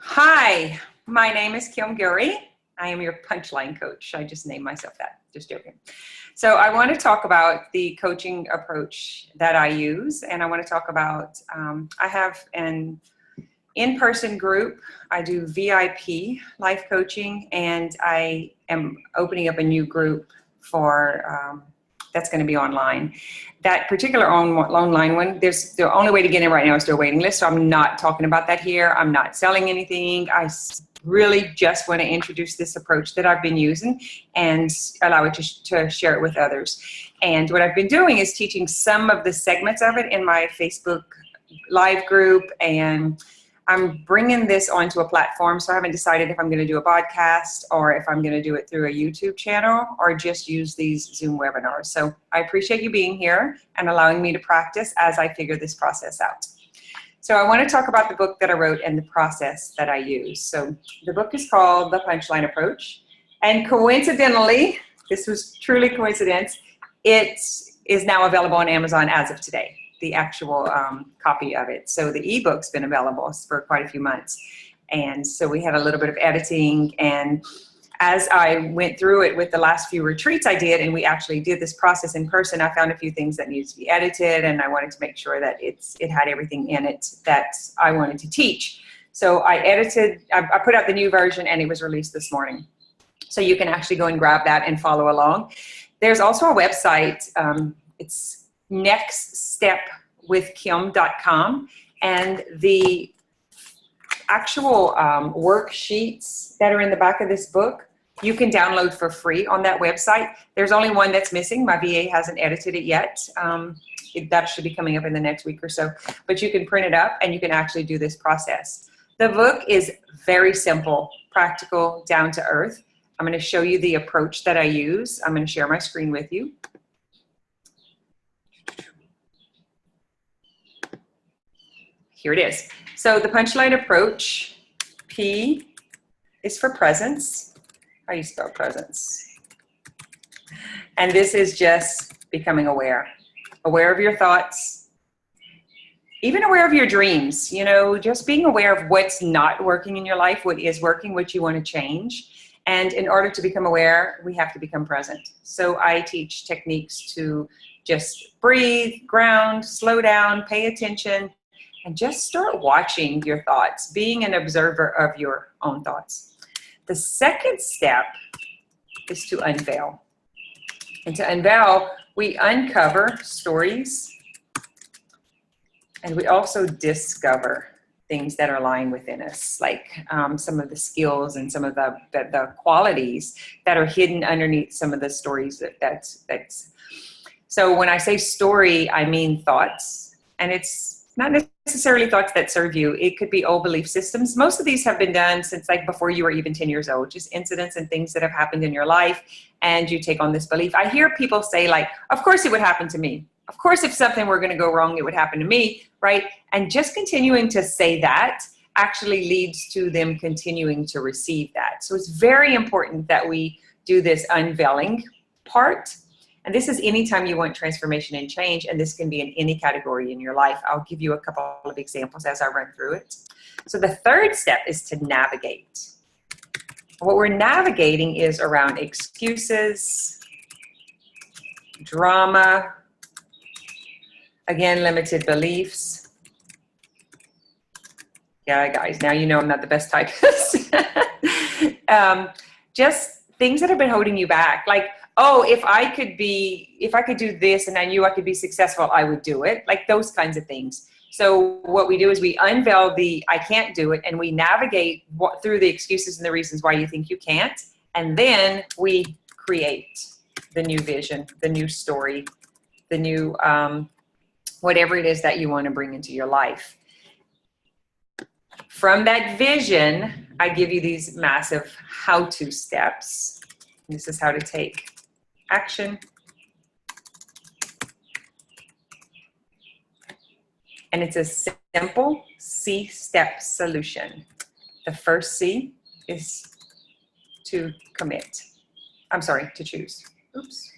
Hi, my name is Kim Gurry. I am your punchline coach. I just named myself that, just joking. So I want to talk about the coaching approach that I use, and I want to talk about, I have an in-person group. I do VIP life coaching, and I am opening up a new group for that's going to be online. That particular online one, there's the only way to get in right now is through a waiting list, so I'm not talking about that here. I'm not selling anything. I really just want to introduce this approach that I've been using and allow it to share it with others. And what I've been doing is teaching some of the segments of it in my Facebook live group, and I'm bringing this onto a platform, so I haven't decided if I'm going to do a podcast or if I'm going to do it through a YouTube channel or just use these Zoom webinars. So I appreciate you being here and allowing me to practice as I figure this process out. So I want to talk about the book that I wrote and the process that I use. So the book is called The Punchline Approach. And coincidentally, this was truly coincidence, it is now available on Amazon as of today. The actual copy of it. So the ebook's been available for quite a few months. And so we had a little bit of editing, and as I went through it with the last few retreats I did, and we actually did this process in person, I found a few things that needed to be edited, and I wanted to make sure that it had everything in it that I wanted to teach. So I put out the new version, and it was released this morning. So you can actually go and grab that and follow along. There's also a website, it's nextstepwithkim.com, and the actual worksheets that are in the back of this book you can download for free on that website. There's only one that's missing. My VA hasn't edited it yet. That should be coming up in the next week or so, but you can print it up and you can actually do this process. The book is very simple, practical, down to earth. I'm going to show you the approach that I use. I'm going to share my screen with you. Here it is. So the punchline approach, P is for presence. How do you spell presence? And this is just becoming aware. Aware of your thoughts, even aware of your dreams, you know, just being aware of what's not working in your life, what is working, what you want to change. And in order to become aware, we have to become present. So I teach techniques to just breathe, ground, slow down, pay attention, and just start watching your thoughts, being an observer of your own thoughts. The second step is to unveil. And to unveil, we uncover stories, and we also discover things that are lying within us, like some of the skills and some of the qualities that are hidden underneath some of the stories that's. So when I say story, I mean thoughts, and it's not necessarily thoughts that serve you. It could be old belief systems. Most of these have been done since like before you were even 10 years old, just incidents and things that have happened in your life, and you take on this belief. I hear people say like, of course it would happen to me. Of course, if something were going to go wrong, it would happen to me, right? And just continuing to say that actually leads to them continuing to receive that. So it's very important that we do this unveiling part. And this is anytime you want transformation and change, and this can be in any category in your life. I'll give you a couple of examples as I run through it. So the third step is to navigate. What we're navigating is around excuses, drama, again, limited beliefs. Yeah, guys, now you know I'm not the best typist. Just things that have been holding you back. Like, oh, if I could do this and I knew I could be successful, I would do it. Like those kinds of things. So what we do is we unveil the I can't do it, and we navigate through the excuses and the reasons why you think you can't. And then we create the new vision, the new story, the new whatever it is that you want to bring into your life. From that vision, I give you these massive how-to steps. This is how to take action. And it's a simple C-step solution. The first C is to commit. I'm sorry, to choose. Oops.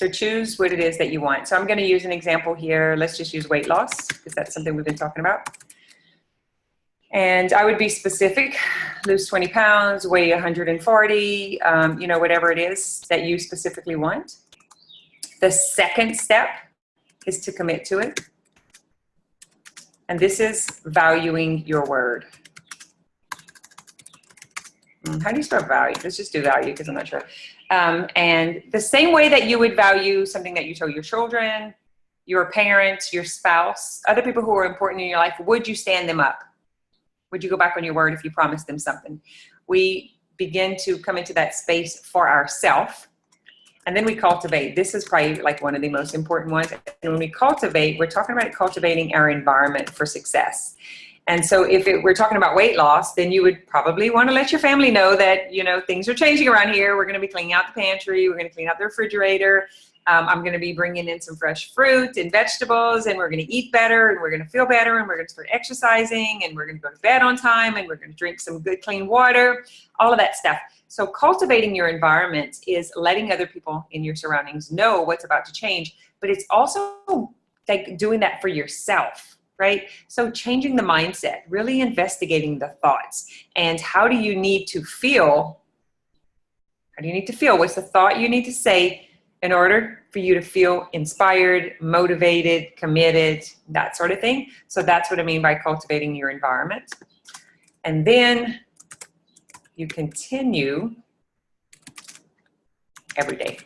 So choose what it is that you want. So I'm going to use an example here. Let's just use weight loss because that's something we've been talking about. And I would be specific, lose 20 pounds, weigh 140, you know, whatever it is that you specifically want. The second step is to commit to it. And this is valuing your word. How do you spell value? Let's just do value because I'm not sure. And the same way that you would value something that you told your children, your parents, your spouse, other people who are important in your life, would you stand them up? Would you go back on your word if you promised them something? We begin to come into that space for ourselves, and then we cultivate. This is probably like one of the most important ones. And when we cultivate, we're talking about cultivating our environment for success. And so if we're talking about weight loss, then you would probably want to let your family know that, you know, things are changing around here. We're going to be cleaning out the pantry. We're going to clean out the refrigerator. I'm going to be bringing in some fresh fruit and vegetables, and we're going to eat better, and we're going to feel better, and we're going to start exercising, and we're going to go to bed on time, and we're going to drink some good, clean water, all of that stuff. So cultivating your environment is letting other people in your surroundings know what's about to change, but it's also like doing that for yourself, right? So changing the mindset, really investigating the thoughts, and how do you need to feel? How do you need to feel? What's the thought you need to say in order for you to feel inspired, motivated, committed, that sort of thing? So that's what I mean by cultivating your environment. And then you continue every day.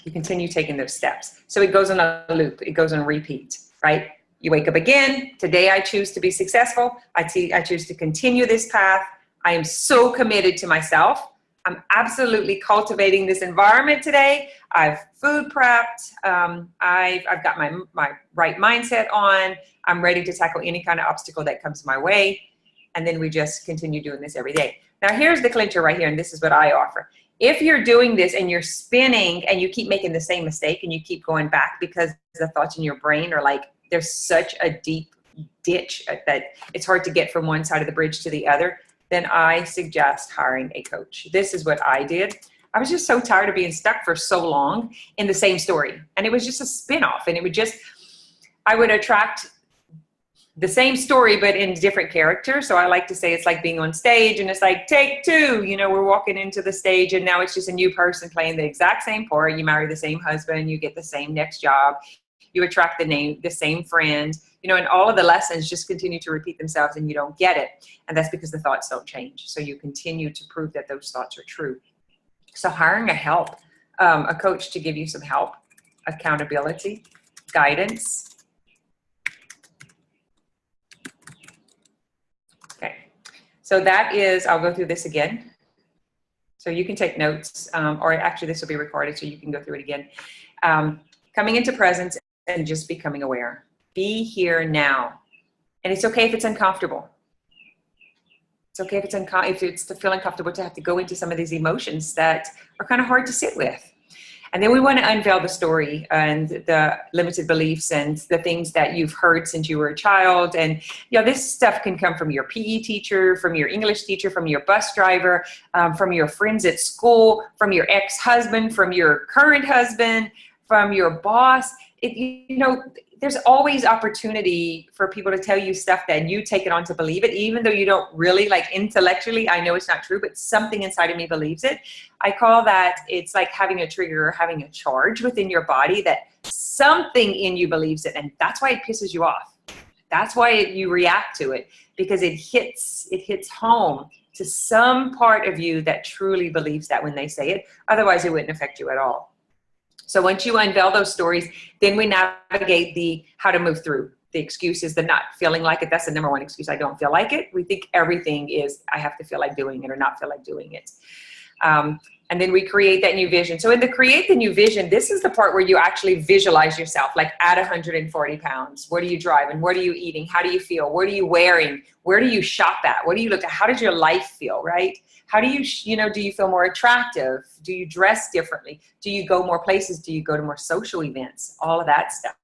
You continue taking those steps. So it goes on a loop. It goes on repeat, right? You wake up again. Today I choose to be successful. I choose to continue this path. I am so committed to myself. I'm absolutely cultivating this environment today. I've food prepped. I've got my right mindset on. I'm ready to tackle any kind of obstacle that comes my way. And then we just continue doing this every day. Now here's the clincher right here, and this is what I offer. If you're doing this and you're spinning and you keep making the same mistake and you keep going back because the thoughts in your brain are like, there's such a deep ditch that it's hard to get from one side of the bridge to the other, then I suggest hiring a coach. This is what I did. I was just so tired of being stuck for so long in the same story. And it was just a spin-off. And it would just, I would attract the same story, but in different characters. So I like to say it's like being on stage and it's like, take two, you know, we're walking into the stage and now it's just a new person playing the exact same part. You marry the same husband, you get the same next job, you attract the same friend, you know, and all of the lessons just continue to repeat themselves and you don't get it. And that's because the thoughts don't change. So you continue to prove that those thoughts are true. So hiring a coach to give you some help, accountability, guidance. Okay, so that is, I'll go through this again. So you can take notes, or actually this will be recorded so you can go through it again. Coming into presence and just becoming aware. Be here now. And it's okay if it's uncomfortable. It's okay if it's to feel uncomfortable to have to go into some of these emotions that are kind of hard to sit with. And then we want to unveil the story and the limited beliefs and the things that you've heard since you were a child. And, you know, this stuff can come from your PE teacher, from your English teacher, from your bus driver, from your friends at school, from your ex-husband, from your current husband, from your boss. You know, there's always opportunity for people to tell you stuff that you take it on to believe it, even though you don't really, like, intellectually, I know it's not true, but something inside of me believes it. I call that, it's like having a trigger or having a charge within your body that something in you believes it, and that's why it pisses you off. That's why you react to it, because it hits home to some part of you that truly believes that when they say it. Otherwise, it wouldn't affect you at all. So once you unveil those stories, then we navigate the how to move through the excuses, the not feeling like it. That's the number one excuse. I don't feel like it. We think everything is I have to feel like doing it or not feel like doing it. And then we create that new vision. So in the create the new vision, this is the part where you actually visualize yourself like at 140 pounds. What are you driving? What are you eating? How do you feel? What are you wearing? Where do you shop at? What do you look at? How does your life feel, right? How do you know, do you feel more attractive? Do you dress differently? Do you go more places? Do you go to more social events? All of that stuff.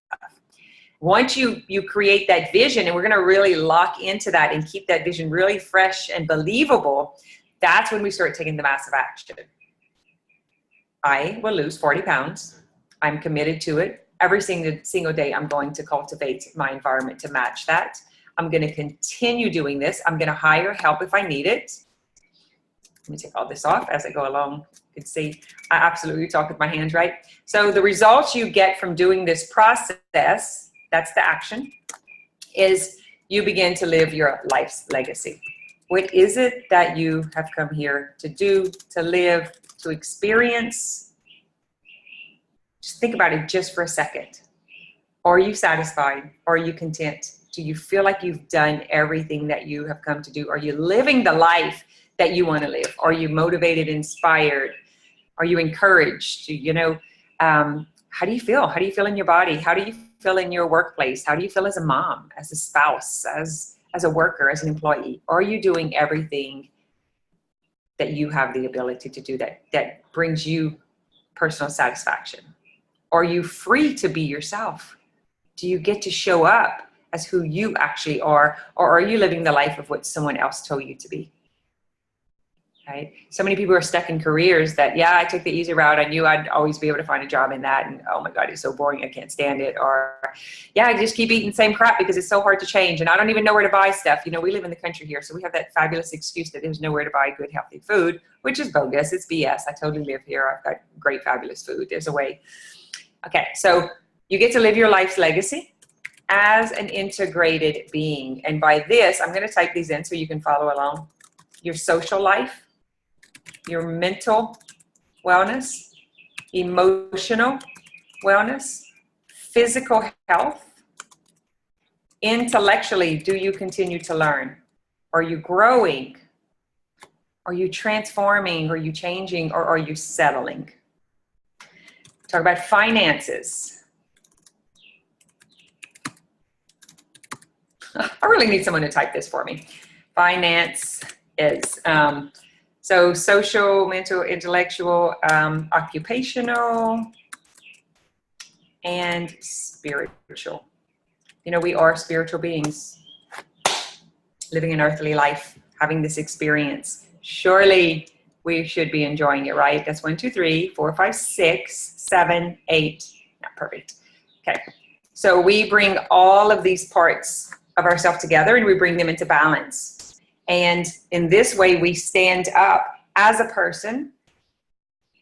Once you create that vision, and we're going to really lock into that and keep that vision really fresh and believable, that's when we start taking the massive action. I will lose 40 pounds I'm committed to it. Every single day, I'm going to cultivate my environment to match that. I'm going to continue doing this. I'm going to hire help if I need it. Let me take all this off as I go along. You can see I absolutely talk with my hands, right? So the results you get from doing this process, that's the action, is you begin to live your life's legacy. What is it that you have come here to do, to live, to experience? Just think about it just for a second. Are you satisfied? Are you content? Do you feel like you've done everything that you have come to do? Are you living the life that you want to live? Are you motivated, inspired? Are you encouraged? How do you feel? How do you feel in your body? How do you feel in your workplace? How do you feel as a mom, as a spouse, as a worker, as an employee? Are you doing everything that you have the ability to do that brings you personal satisfaction? Are you free to be yourself? Do you get to show up as who you actually are, or are you living the life of what someone else told you to be? Right? So many people are stuck in careers that, yeah, I took the easy route. I knew I'd always be able to find a job in that. And oh my God, it's so boring. I can't stand it. Or yeah, I just keep eating the same crap because it's so hard to change. And I don't even know where to buy stuff. You know, we live in the country here. So we have that fabulous excuse that there's nowhere to buy good, healthy food, which is bogus. It's BS. I totally live here. I've got great, fabulous food. There's a way. Okay. So you get to live your life's legacy as an integrated being. And by this, I'm going to type these in so you can follow along. Your social life, your mental wellness, emotional wellness, physical health, intellectually, do you continue to learn? Are you growing? Are you transforming? Are you changing? Or are you settling? Talk about finances. I really need someone to type this for me. Finance is so social, mental, intellectual, occupational, and spiritual. You know, we are spiritual beings living an earthly life, having this experience. Surely we should be enjoying it, right? That's 1, 2, 3, 4, 5, 6, 7, 8. Not perfect. Okay. So we bring all of these parts of ourselves together and we bring them into balance. And in this way, we stand up as a person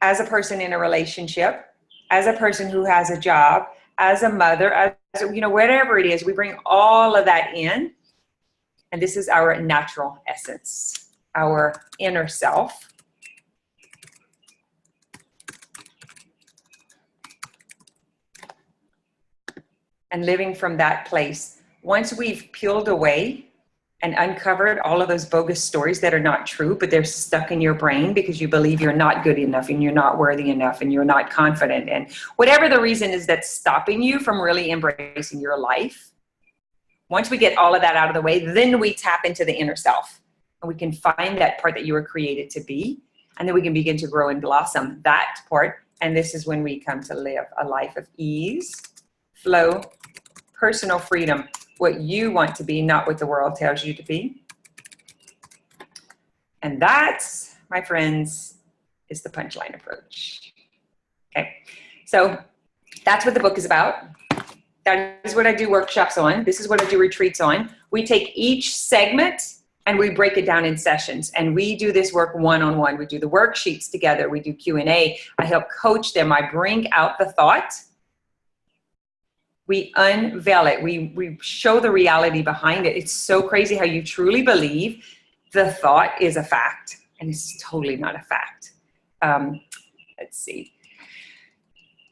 in a relationship, as a person who has a job, as a mother, as you know, whatever it is, we bring all of that in. And this is our natural essence, our inner self. And living from that place. Once we've peeled away and uncovered all of those bogus stories that are not true, but they're stuck in your brain because you believe you're not good enough and you're not worthy enough and you're not confident. And whatever the reason is that's stopping you from really embracing your life, once we get all of that out of the way, then we tap into the inner self and we can find that part that you were created to be. And then we can begin to grow and blossom that part. And this is when we come to live a life of ease, flow, personal freedom, what you want to be, not what the world tells you to be. And that, my friends, is the punchline approach. Okay, so that's what the book is about. That is what I do workshops on. This is what I do retreats on. We take each segment and we break it down in sessions. And we do this work one-on-one. We do the worksheets together. We do Q&A. I help coach them. I bring out the thought. We unveil it. We show the reality behind it. It's so crazy how you truly believe the thought is a fact, and it's totally not a fact. Let's see.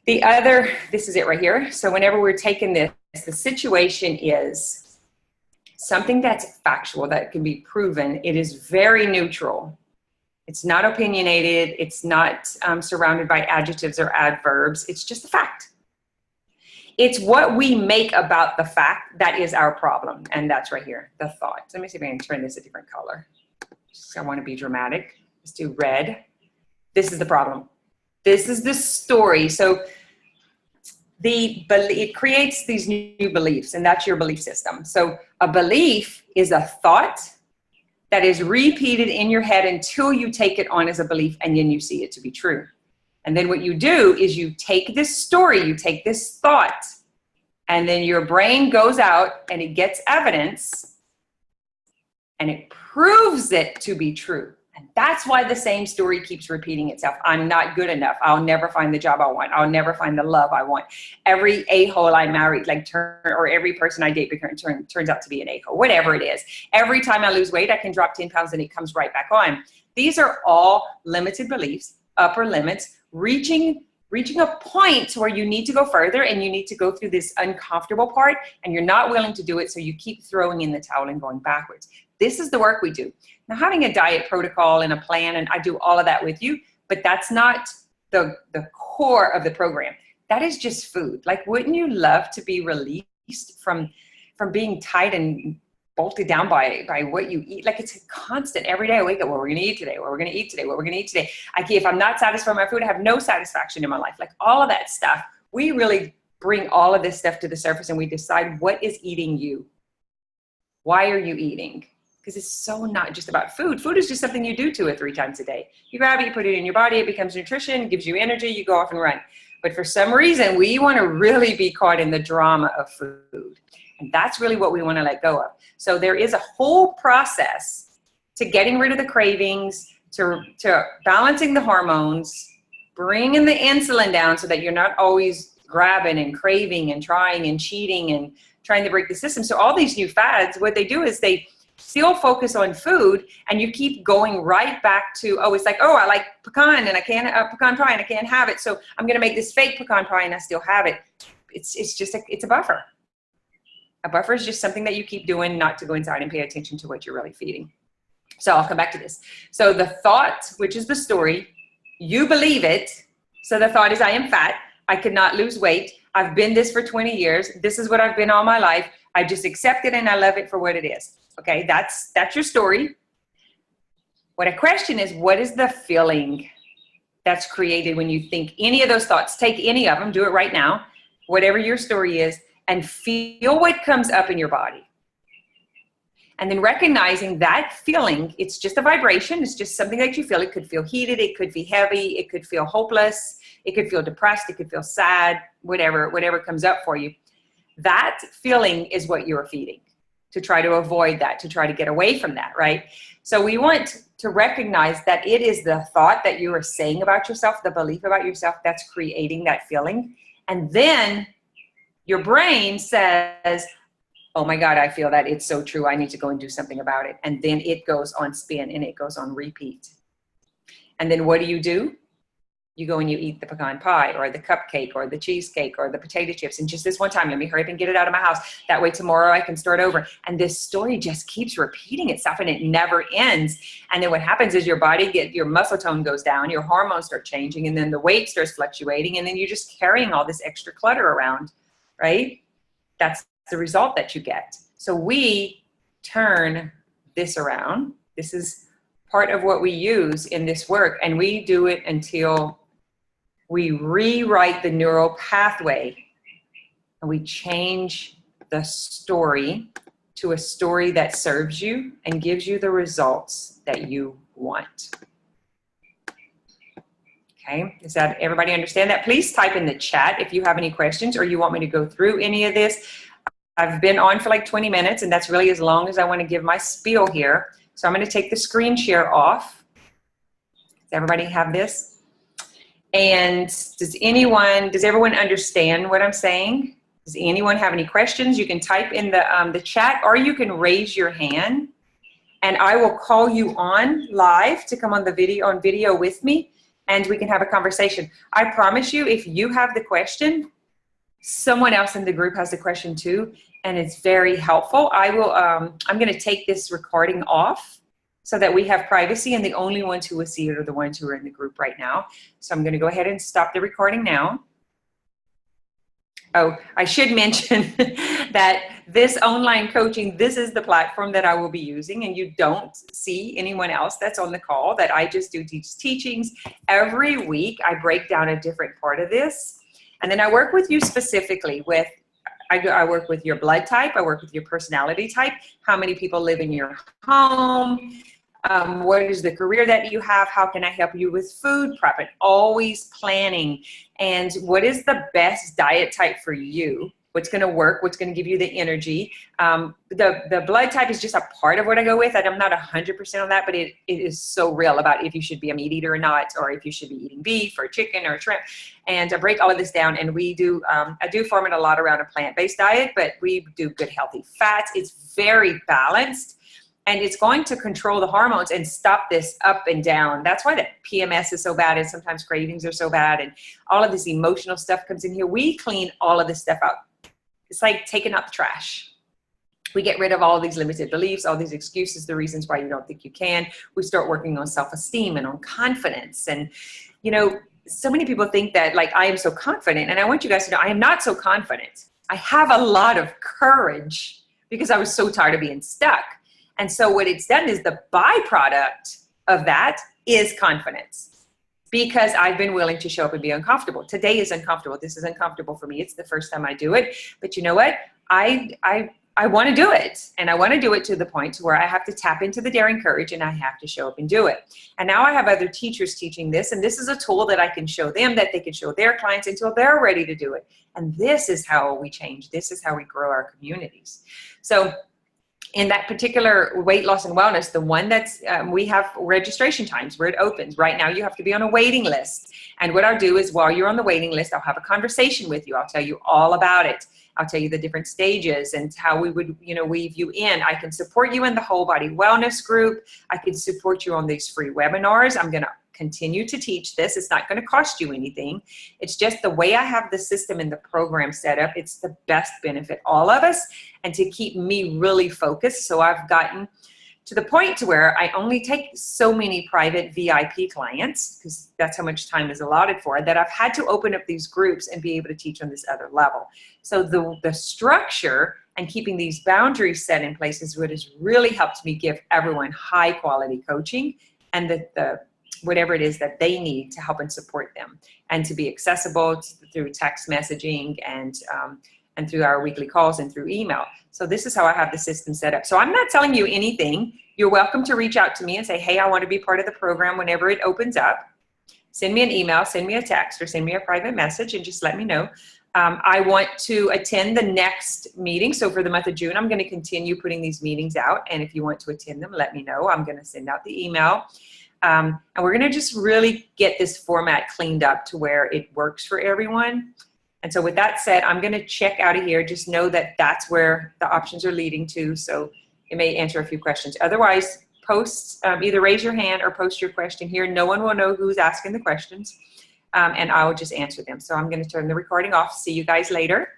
This is it right here. So whenever we're taking this, the situation is something that's factual, that can be proven. It is very neutral. It's not opinionated. It's not surrounded by adjectives or adverbs. It's just a fact. It's what we make about the fact that is our problem. And that's right here, the thought. Let me see if I can turn this a different color. I want to be dramatic. Let's do red. This is the problem. This is the story. So it creates these new beliefs, and that's your belief system. So a belief is a thought that is repeated in your head until you take it on as a belief, and then you see it to be true. And then what you do is you take this story, you take this thought, and then your brain goes out and it gets evidence and it proves it to be true. And that's why the same story keeps repeating itself. I'm not good enough. I'll never find the job I want. I'll never find the love I want. Every a-hole I married, or every person I date turns out to be an a-hole, whatever it is. Every time I lose weight, I can drop 10 pounds and it comes right back on. These are all limited beliefs, upper limits, reaching a point where you need to go further and you need to go through this uncomfortable part and you're not willing to do it, so you keep throwing in the towel and going backwards. This is the work we do. Now, having a diet protocol and a plan, and I do all of that with you, but that's not the core of the program. That is just food. Like, wouldn't you love to be released from being tied and bolted down by what you eat? Like, it's a constant. Every day I wake up, what we're gonna eat today, what we're gonna eat today, what we're gonna eat today. If I'm not satisfied with my food, I have no satisfaction in my life. Like, all of that stuff, we really bring all of this stuff to the surface and we decide what is eating you. Why are you eating? Because it's so not just about food. Food is just something you do 2 or 3 times a day. You grab it, you put it in your body, it becomes nutrition, gives you energy, you go off and run. But for some reason, we want to really be caught in the drama of food. And that's really what we want to let go of. So there is a whole process to getting rid of the cravings, to balancing the hormones, bringing the insulin down so that you're not always grabbing and craving and trying and cheating and trying to break the system. So all these new fads, what they do is they still focus on food, and you keep going right back to, it's like, I like pecan and I can't pecan pie and I can't have it, so I'm gonna make this fake pecan pie and I still have it. It's just it's a buffer. A buffer is just something that you keep doing, not to go inside and pay attention to what you're really feeding. So I'll come back to this. So the thought, which is the story, you believe it. So the thought is, I am fat, I could not lose weight, I've been this for 20 years, this is what I've been all my life, I just accept it and I love it for what it is. Okay, that's your story. What I question is, what is the feeling that's created when you think any of those thoughts? Take any of them, do it right now, whatever your story is, and feel what comes up in your body. And then recognizing that feeling, it's just a vibration, it's just something that you feel. It could feel heated, it could be heavy, it could feel hopeless, it could feel depressed, it could feel sad, whatever comes up for you. That feeling is what you're feeding, to try to avoid that, to try to get away from that, right? So we want to recognize that it is the thought that you are saying about yourself, the belief about yourself, that's creating that feeling. And then your brain says, oh my God, I feel that, it's so true, I need to go and do something about it. And then it goes on spin and it goes on repeat. And then what do? You go and you eat the pecan pie or the cupcake or the cheesecake or the potato chips. And just this one time, let me hurry up and get it out of my house. That way tomorrow I can start over. And this story just keeps repeating itself and it never ends. And then what happens is your muscle tone goes down, your hormones start changing, and then the weight starts fluctuating. And then you're just carrying all this extra clutter around, right? That's the result that you get. So we turn this around. This is part of what we use in this work. And we do it until we rewrite the neural pathway and we change the story to a story that serves you and gives you the results that you want. Okay, does that everybody understand that? Please type in the chat if you have any questions or you want me to go through any of this. I've been on for like 20 minutes and that's really as long as I want to give my spiel here. So I'm going to take the screen share off. Does everybody have this? And does everyone understand what I'm saying? Does anyone have any questions? You can type in the chat, or you can raise your hand and I will call you on live to come on video with me and we can have a conversation. I promise you, if you have the question, someone else in the group has the question too, and it's very helpful. I'm going to take this recording off so that we have privacy, and the only ones who will see it are the ones who are in the group right now. So I'm going to go ahead and stop the recording now. Oh, I should mention that this online coaching, this is the platform that I will be using, and you don't see anyone else that's on the call. That I just do teachings. Every week I break down a different part of this, and then I work with you specifically with, I work with your blood type, I work with your personality type, how many people live in your home, What is the career that you have? How can I help you with food prep? And always planning. And what is the best diet type for you? What's going to work? What's going to give you the energy? The blood type is just a part of what I go with. I'm not 100% on that, but it is so real about if you should be a meat eater or not, or if you should be eating beef or chicken or shrimp. And I break all of this down, and we do, I do form it a lot around a plant-based diet, but we do good healthy fats. It's very balanced. And it's going to control the hormones and stop this up and down. That's why the PMS is so bad, and sometimes cravings are so bad, and all of this emotional stuff comes in here. We clean all of this stuff out. It's like taking out the trash. We get rid of all these limited beliefs, all these excuses, the reasons why you don't think you can. We start working on self-esteem and on confidence. And, you know, so many people think that, like, I am so confident. And I want you guys to know I am not so confident. I have a lot of courage because I was so tired of being stuck. And so what it's done is the byproduct of that is confidence, because I've been willing to show up and be uncomfortable. Today is uncomfortable. This is uncomfortable for me. It's the first time I do it. But you know what? I want to do it. And I want to do it to the point where I have to tap into the daring courage, and I have to show up and do it. And now I have other teachers teaching this. And this is a tool that I can show them, that they can show their clients until they're ready to do it. And this is how we change. This is how we grow our communities. So in that particular weight loss and wellness, the one that's, we have registration times where it opens. Right now you have to be on a waiting list. And what I'll do is, while you're on the waiting list, I'll have a conversation with you. I'll tell you all about it. I'll tell you the different stages and how we would, you know, weave you in. I can support you in the whole body wellness group. I can support you on these free webinars. I'm going to continue to teach this. It's not going to cost you anything. It's just the way I have the system and the program set up. It's the best benefit all of us, and to keep me really focused. So I've gotten to the point to where I only take so many private VIP clients, because that's how much time is allotted for it, that I've had to open up these groups and be able to teach on this other level. So the structure and keeping these boundaries set in place is what has really helped me give everyone high quality coaching, and the whatever it is that they need to help and support them, and to be accessible through text messaging and through our weekly calls and through email. So this is how I have the system set up. So I'm not telling you anything. You're welcome to reach out to me and say, hey, I want to be part of the program whenever it opens up. Send me an email, send me a text, or send me a private message, and just let me know. I want to attend the next meeting. So for the month of June, I'm going to continue putting these meetings out. And if you want to attend them, let me know. I'm going to send out the email. And we're going to just really get this format cleaned up to where it works for everyone. And so with that said, I'm going to check out of here. Just know that that's where the options are leading to. So it may answer a few questions. Otherwise, post, either raise your hand or post your question here. No one will know who's asking the questions, and I will just answer them. So I'm going to turn the recording off. See you guys later.